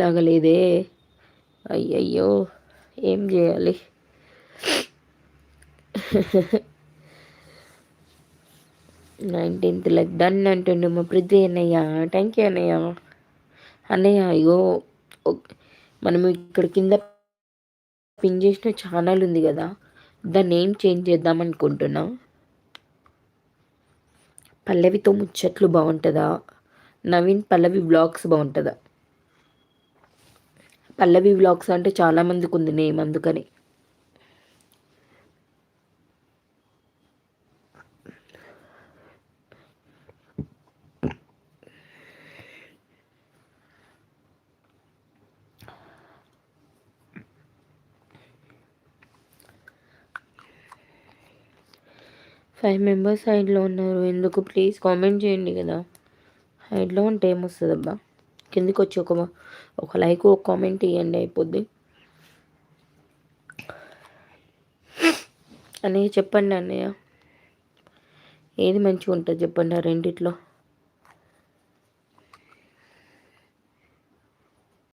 లాగా లేదే. అయ్యయ్యో, ఏం చేయాలి? 19th లైక్ డన్ అంటుండు మా పృథ్వీ అన్నయ్య. థ్యాంక్ యూ అన్నయ్య. అన్నయ్య అయ్యో, మనం ఇక్కడ కింద పిన్ చేసిన ఛానల్ ఉంది కదా, దాన్ని ఏం చేంజ్ చేద్దాం అనుకుంటున్నా. పల్లవితో ముచ్చట్లు బాగుంటుందా, నవీన్ పల్లవి వ్లాగ్స్ బాగుంటుందా? పల్లవి వ్లాగ్స్ అంటే చాలామందికి ఉంది నేమ్, అందుకని. ఫైవ్ మెంబర్స్ హైడ్లో ఉన్నారు ఎందుకు? ప్లీజ్ కామెంట్ చేయండి కదా. హైడ్లో ఉంటే ఏమొస్తుంది అబ్బా? కిందికి వచ్చి ఒక లైక్ ఒక కామెంట్ ఇవ్వండి, అయిపోద్ది. అన్నయ్య చెప్పండి అన్నయ్య, ఏది మంచిగా ఉంటుంది చెప్పండి ఆ రెండిట్లో.